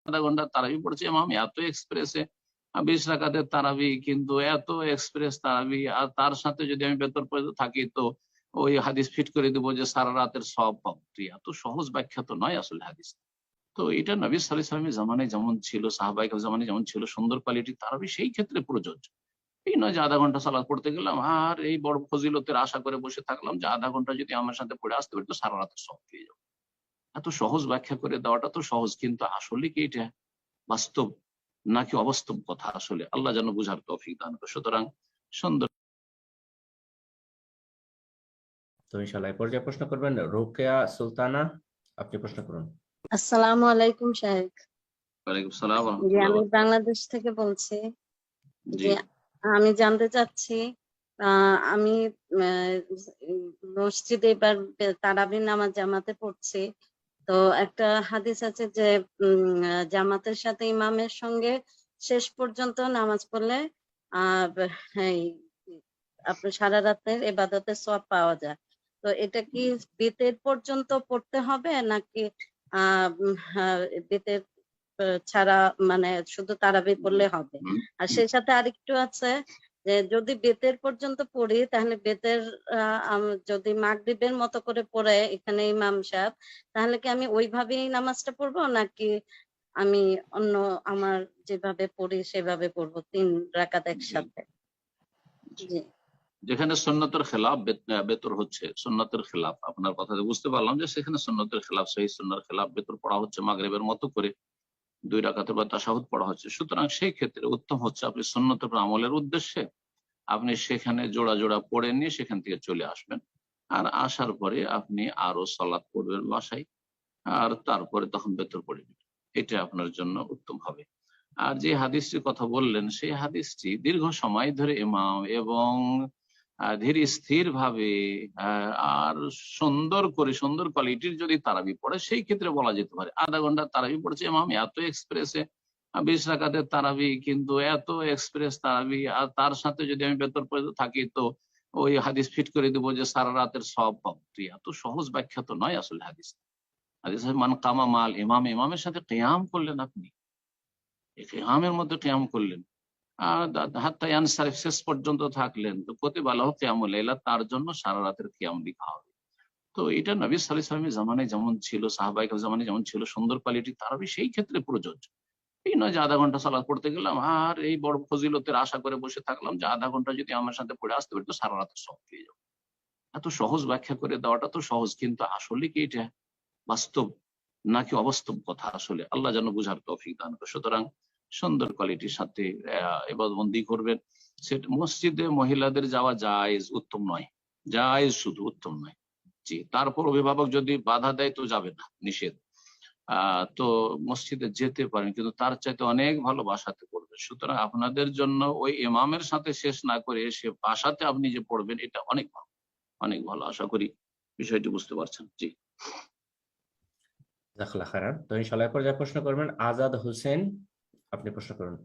আধা ঘন্টা তারাবি পড়ছে, ইমাম এত এক্সপ্রেসে 20 রাকাতের তারাবি, কিন্তু এত এক্সপ্রেস তারাবি, আর তার সাথে যদি আমি ভেতর পর্যন্ত থাকি তো ওই হাদিস ফিট করে দিব যে সারা রাতের সব পাবো। এত সহজ ব্যাখ্যা তো নয় আসলে হাদিস। তো এটা নবী সাল্লাল্লাহু আলাইহি ওয়াসাল্লামের জামানায় যেমন ছিল, সাহাবায়ে কেরামের জামানায় যেমন ছিল সুন্দর কোয়ালিটি তারাবি, সেই ক্ষেত্রে প্রযোজ্য। এই নয় যে আধা ঘন্টা সালাত পড়তে গেলাম আর এই বড় ফজিলতের আশা করে বসে থাকলাম যে আধা ঘন্টা যদি আমার সাথে পড়ে আসতে পারি তো সারা রাতের সব পেয়ে যাবো। এত সহজ ব্যাখ্যা করে দেওয়াটা তো সহজ, কিন্তু আসলে কি এটা বাস্তব নাকি অবাস্তব কথা? আসলে আল্লাহ যেন বুঝার তৌফিক দান করে। সুতরাং সুন্দর। তো ইনশাআল্লাহ এই পর্যায়ে প্রশ্ন করবেন রোকেয়া সুলতানা, আপনি প্রশ্ন করুন। আসসালামু আলাইকুম শাহেখ। ওয়ালাইকুম সালাম ওয়া জি, রাহমাতুল্লাহি আমি ওয়া বারাকাতুহু। বাংলাদেশ থেকে বলছি। জি যে আমি জানতে চাচ্ছি, আমি মসজিদে এবার তারাবির নামাজ জামাতে পড়ছি। তো একটা হাদিস আছে যে জামাতের সাথে ইমামের সঙ্গে শেষ পর্যন্ত নামাজ পড়লে এই আপনার সারা রাতের ইবাদতের সওয়াব পাওয়া যায়। তো এটা কি বিতের পর্যন্ত পড়তে হবে নাকি বিতের ছাড়া মানে শুধু তারাবি পড়লে হবে? আর সেই সাথে আরেকটু আছে যে যদি বেতের পর্যন্ত পড়ি তাহলে বেতের যদি মাগরিবের মতো করে পড়ে এখানে ইমাম সাহেব, তাহলে কি আমি ওইভাবেই নামাজটা পড়বো নাকি আমি অন্য আমার যেভাবে পড়ি সেভাবে পড়বো 3 রাকাত একসাথে? জি যেখানে সুন্নতের খেলাফ বেতর হচ্ছে, সুন্নতের খেলাফ, আপনার কথা বুঝতে পারলাম যে সেখানে সুন্নতের খেলাফ, সেই সুন্নার খেলাফ বেতর পড়া হচ্ছে মাগরিবের মতো করে 2 রাকাতের বা তাশাহুদ পড়া হচ্ছে। সুতরাং সেই ক্ষেত্রে উত্তম হচ্ছে আপনি সুন্নতের উপর আমলের উদ্দেশ্যে আপনি সেখানে জোড়া জোড়া পড়ে নিয়ে সেখান থেকে চলে আসবেন। আর আসার পরে আপনি আরো সালাত পড়বেন বাসায়, আর তারপরে তখন বেতর পড়ে নেবেন। এটা আপনার জন্য উত্তম হবে। আর যে হাদিসটির কথা বললেন সেই হাদিসটি দীর্ঘ সময় ধরে ইমাম এবং ধীর স্থির ভাবে আর সুন্দর করে সুন্দর কোয়ালিটির যদি তারাবি পড়ে সেই ক্ষেত্রে বলা যেতে পারে আধা ঘন্টা তারাবি পড়ছে ইমাম এত এক্সপ্রেসে 20 রাকাতের তারাবি, কিন্তু এত এক্সপ্রেস তারাবি, আর তার সাথে যদি আমি ভেতর পর্যন্ত থাকি তো ওই হাদিস ফিট করে দিব যে সারা রাতের সব পাবো। এত সহজ ব্যাখ্যা তো নয় আসলে হাদিস। হাদিস মান কামা মাল ইমাম, ইমামের সাথে কিয়াম করলেন, আপনি কিয়ামের মধ্যে কিয়াম করলেন, হাত্তা ইয়ানসারিফ শেষ পর্যন্ত থাকলেন, তো কুতিবা লাহু কিয়ামুল লাইলা, তার জন্য সারা রাতের কিয়াম লিখা হবে। তো এটা নবী সাল্লাল্লাহু আলাইহি ওয়াসাল্লামের জামানায় যেমন ছিল, সাহাবায়ে কেরামের জামানায় যেমন ছিল সুন্দর কোয়ালিটি তারাবি, সেই ক্ষেত্রে প্রযোজ্য। এই নয় যে আধা ঘন্টা সালাত পড়তে গেলাম আর এই বড় ফজিলতের আশা করে বসে থাকলাম যে আধা ঘন্টা যদি আমার সাথে পড়ে আসতে পারি তো সারা রাতের সব পেয়ে যাবো। এত সহজ ব্যাখ্যা করে দেওয়াটা তো সহজ, কিন্তু আসলে কি এটা বাস্তব নাকি অবাস্তব কথা? আসলে আল্লাহ যেন বুঝার তৌফিক দান করে। সুতরাং সুন্দর কোয়ালিটির সাথে ইবাদতবন্দি করবেন। সেটা মসজিদে মহিলাদের যাওয়া জায়েজ, উত্তম নয়। জায়েজ শুধু, উত্তম নয়। জি, তারপর অভিভাবক যদি বাধা দেয় তো যাবে না, নিষেধ। তো মসজিদে যেতে পারেন, কিন্তু তার চাইতে অনেক ভালো বাসাতে পড়বে। সুতরাং আপনাদের জন্য ওই ইমামের সাথে শেষ না করে এসে বাসাতে আপনি যে পড়বেন এটা অনেক ভালো, অনেক ভালো। আশা করি বিষয়টি বুঝতে পারছেন। জি জাযাকাল্লাহু খাইরান। তো ইনশাআল্লাহ এরপর যা প্রশ্ন করবেন আজাদ হোসেন, আপনি প্রশ্ন করুন।